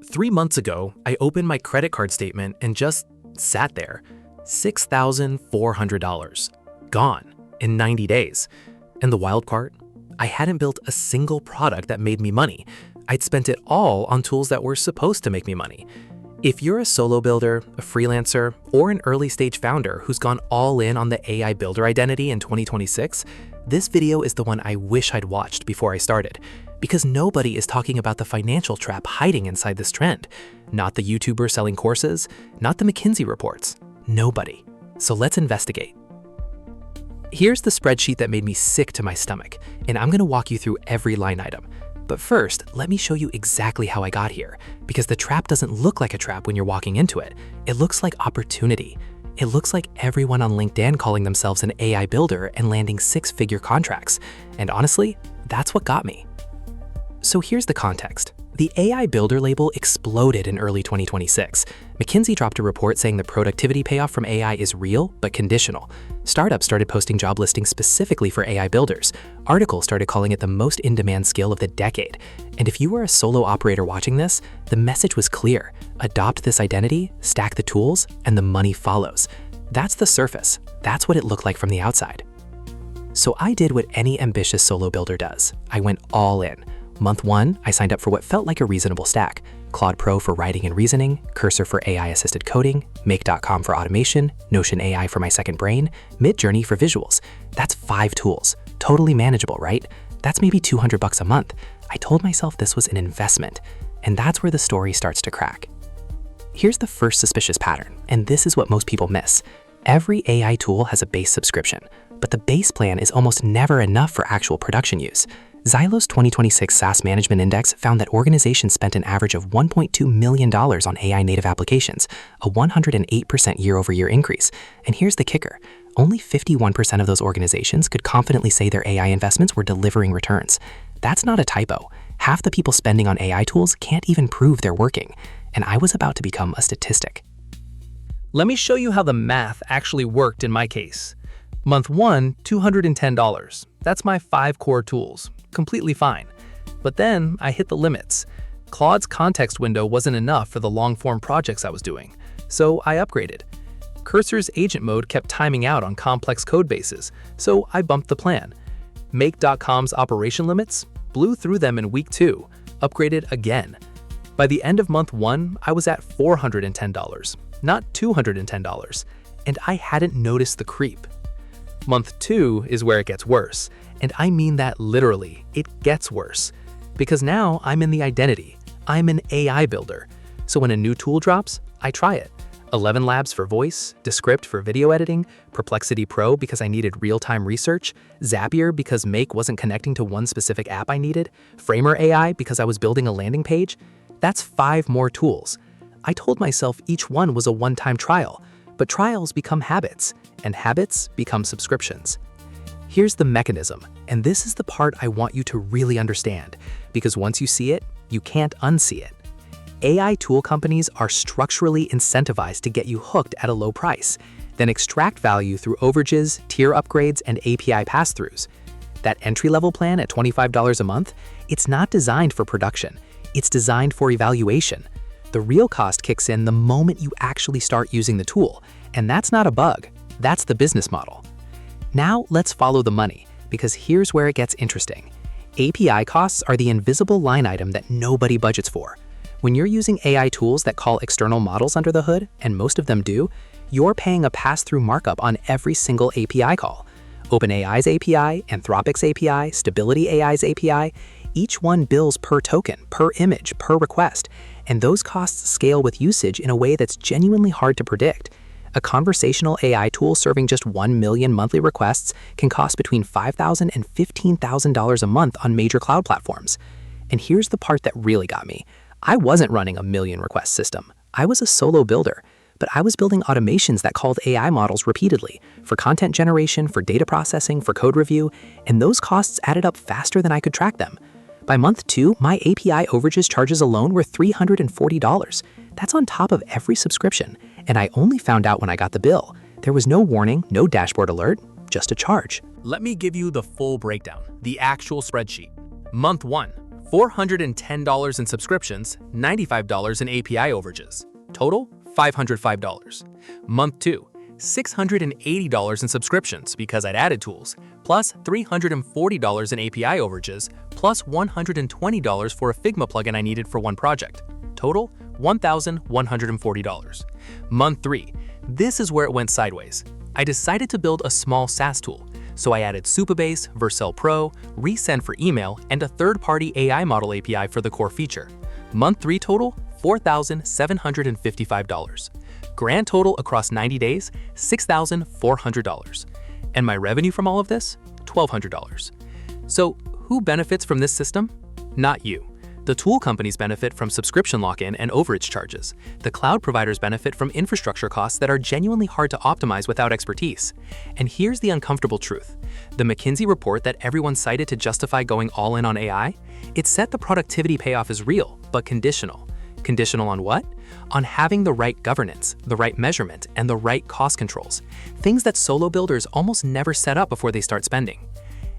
3 months ago, I opened my credit card statement and just sat there. $6,400. Gone in 90 days. And the wild part? I hadn't built a single product that made me money. I'd spent it all on tools that were supposed to make me money. If you're a solo builder, a freelancer, or an early stage founder who's gone all in on the AI builder identity in 2026, this video is the one I wish I'd watched before I started. Because nobody is talking about the financial trap hiding inside this trend. Not the YouTuber selling courses, not the McKinsey reports. Nobody. So let's investigate. Here's the spreadsheet that made me sick to my stomach, and I'm gonna walk you through every line item. But first, let me show you exactly how I got here, because the trap doesn't look like a trap when you're walking into it. It looks like opportunity. It looks like everyone on LinkedIn calling themselves an AI builder and landing six-figure contracts. And honestly, that's what got me. So here's the context. The AI builder label exploded in early 2026. McKinsey dropped a report saying the productivity payoff from AI is real, but conditional. Startups started posting job listings specifically for AI builders. Articles started calling it the most in-demand skill of the decade. And if you were a solo operator watching this, the message was clear. Adopt this identity, stack the tools, and the money follows. That's the surface. That's what it looked like from the outside. So I did what any ambitious solo builder does. I went all in. Month 1, I signed up for what felt like a reasonable stack. Claude Pro for writing and reasoning, Cursor for AI-assisted coding, Make.com for automation, Notion AI for my second brain, Midjourney for visuals. That's 5 tools. Totally manageable, right? That's maybe $200 a month. I told myself this was an investment. And that's where the story starts to crack. Here's the first suspicious pattern, and this is what most people miss. Every AI tool has a base subscription, but the base plan is almost never enough for actual production use. Zylo's 2026 SaaS Management Index found that organizations spent an average of $1.2 million on AI-native applications, a 108% year-over-year increase. And here's the kicker. Only 51% of those organizations could confidently say their AI investments were delivering returns. That's not a typo. Half the people spending on AI tools can't even prove they're working. And I was about to become a statistic. Let me show you how the math actually worked in my case. Month 1, $210. That's my 5 core tools. Completely fine. But then I hit the limits. Claude's context window wasn't enough for the long-form projects I was doing, so I upgraded. Cursor's agent mode kept timing out on complex code bases, so I bumped the plan. Make.com's operation limits blew through them in week 2, upgraded again. By the end of month 1, I was at $410, not $210, and I hadn't noticed the creep. Month 2 is where it gets worse. And I mean that literally, it gets worse. Because now I'm in the identity. I'm an AI builder. So when a new tool drops, I try it. 11 Labs for voice, Descript for video editing, Perplexity Pro because I needed real-time research, Zapier because Make wasn't connecting to one specific app I needed, Framer AI because I was building a landing page. That's 5 more tools. I told myself each one was a one-time trial, but trials become habits, and habits become subscriptions. Here's the mechanism, and this is the part I want you to really understand, because once you see it, you can't unsee it. AI tool companies are structurally incentivized to get you hooked at a low price, then extract value through overages, tier upgrades, and API pass-throughs. That entry-level plan at $25 a month, it's not designed for production. It's designed for evaluation. The real cost kicks in the moment you actually start using the tool, and that's not a bug. That's the business model. Now let's follow the money, because here's where it gets interesting. API costs are the invisible line item that nobody budgets for. When you're using AI tools that call external models under the hood, and most of them do, you're paying a pass-through markup on every single API call. OpenAI's API, Anthropic's API, Stability AI's API, each one bills per token, per image, per request, and those costs scale with usage in a way that's genuinely hard to predict. A conversational AI tool serving just 1 million monthly requests can cost between $5,000 and $15,000 a month on major cloud platforms. And here's the part that really got me. I wasn't running a million request system. I was a solo builder, but I was building automations that called AI models repeatedly for content generation, for data processing, for code review, and those costs added up faster than I could track them. By month 2, my API overages charges alone were $340. That's on top of every subscription, and I only found out when I got the bill. There was no warning, no dashboard alert, just a charge. Let me give you the full breakdown, the actual spreadsheet. Month 1, $410 in subscriptions, $95 in API overages. Total, $505. Month 2, $680 in subscriptions because I'd added tools, plus $340 in API overages, plus $120 for a Figma plugin I needed for one project. Total, $1,140. Month 3, this is where it went sideways. I decided to build a small SaaS tool, so I added Supabase, Vercel Pro, Resend for email, and a third-party AI model API for the core feature. Month 3 total, $4,755. Grand total across 90 days, $6,400. And my revenue from all of this? $1,200. So who benefits from this system? Not you. The tool companies benefit from subscription lock-in and overage charges. The cloud providers benefit from infrastructure costs that are genuinely hard to optimize without expertise. And here's the uncomfortable truth. The McKinsey report that everyone cited to justify going all in on AI, it said the productivity payoff is real, but conditional. Conditional on what? On having the right governance, the right measurement, and the right cost controls. Things that solo builders almost never set up before they start spending.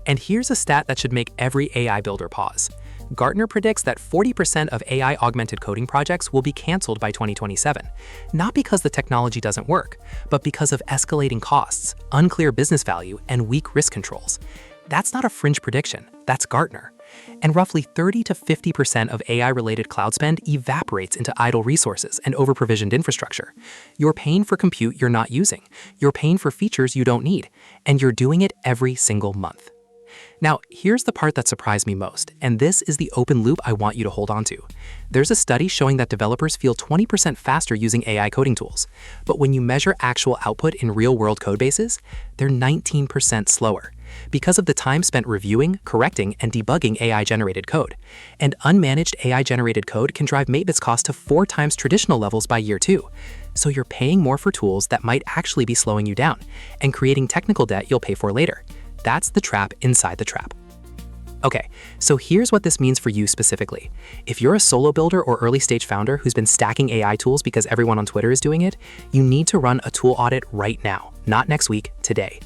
And here's a stat that should make every AI builder pause. Gartner predicts that 40% of AI-augmented coding projects will be canceled by 2027, not because the technology doesn't work, but because of escalating costs, unclear business value, and weak risk controls. That's not a fringe prediction, that's Gartner. And roughly 30 to 50% of AI-related cloud spend evaporates into idle resources and over-provisioned infrastructure. You're paying for compute you're not using, you're paying for features you don't need, and you're doing it every single month. Now, here's the part that surprised me most, and this is the open loop I want you to hold on to. There's a study showing that developers feel 20% faster using AI coding tools, but when you measure actual output in real-world code bases, they're 19% slower because of the time spent reviewing, correcting, and debugging AI-generated code. And unmanaged AI-generated code can drive maintenance costs to 4 times traditional levels by year 2. So you're paying more for tools that might actually be slowing you down and creating technical debt you'll pay for later. That's the trap inside the trap. Okay, so here's what this means for you specifically. If you're a solo builder or early stage founder who's been stacking AI tools because everyone on Twitter is doing it, you need to run a tool audit right now, not next week, today.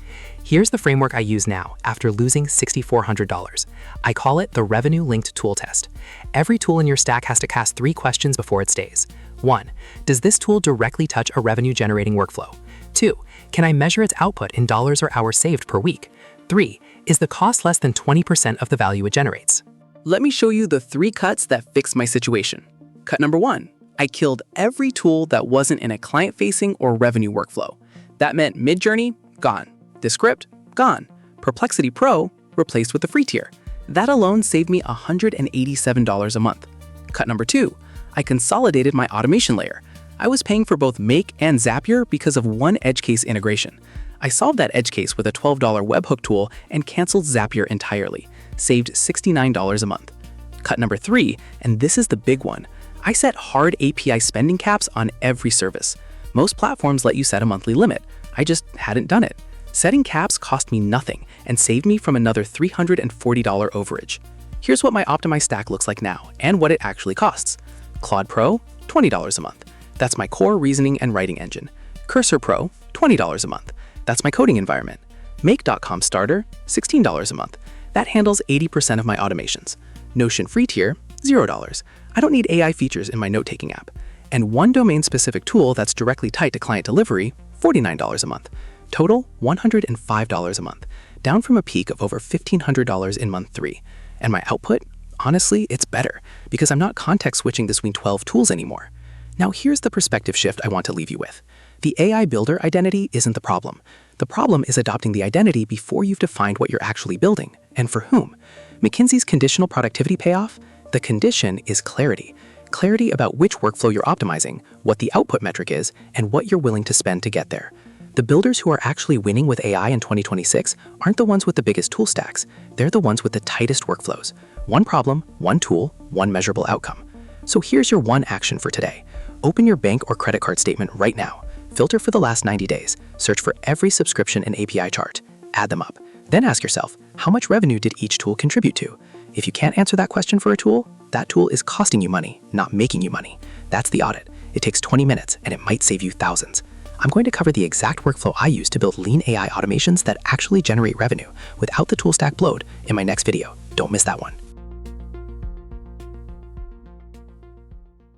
Here's the framework I use now after losing $6,400. I call it the revenue-linked tool test. Every tool in your stack has to cast 3 questions before it stays. 1. Does this tool directly touch a revenue-generating workflow? 2. Can I measure its output in dollars or hours saved per week? 3. Is the cost less than 20% of the value it generates? Let me show you the 3 cuts that fixed my situation. Cut number 1. I killed every tool that wasn't in a client-facing or revenue workflow. That meant Midjourney, gone. Descript, gone. Perplexity Pro, replaced with the free tier. That alone saved me $187 a month. Cut number 2. I consolidated my automation layer. I was paying for both Make and Zapier because of one edge case integration. I solved that edge case with a $12 webhook tool and canceled Zapier entirely, saved $69 a month. Cut number 3, and this is the big one. I set hard API spending caps on every service. Most platforms let you set a monthly limit. I just hadn't done it. Setting caps cost me nothing and saved me from another $340 overage. Here's what my optimized stack looks like now and what it actually costs. Claude Pro, $20 a month. That's my core reasoning and writing engine. Cursor Pro, $20 a month. That's my coding environment. Make.com Starter, $16 a month. That handles 80% of my automations. Notion free tier, $0. I don't need AI features in my note-taking app. And one domain-specific tool that's directly tied to client delivery, $49 a month. Total, $105 a month, down from a peak of over $1,500 in month 3. And my output? Honestly, it's better, because I'm not context switching between 12 tools anymore. Now here's the perspective shift I want to leave you with. The AI builder identity isn't the problem. The problem is adopting the identity before you've defined what you're actually building, and for whom. McKinsey's conditional productivity payoff? The condition is clarity. Clarity about which workflow you're optimizing, what the output metric is, and what you're willing to spend to get there. The builders who are actually winning with AI in 2026 aren't the ones with the biggest tool stacks. They're the ones with the tightest workflows. One problem, one tool, one measurable outcome. So here's your one action for today. Open your bank or credit card statement right now. Filter for the last 90 days. Search for every subscription and API chart. Add them up. Then ask yourself, how much revenue did each tool contribute to? If you can't answer that question for a tool, that tool is costing you money, not making you money. That's the audit. It takes 20 minutes and it might save you thousands. I'm going to cover the exact workflow I use to build lean AI automations that actually generate revenue without the tool stack bloat in my next video. Don't miss that one.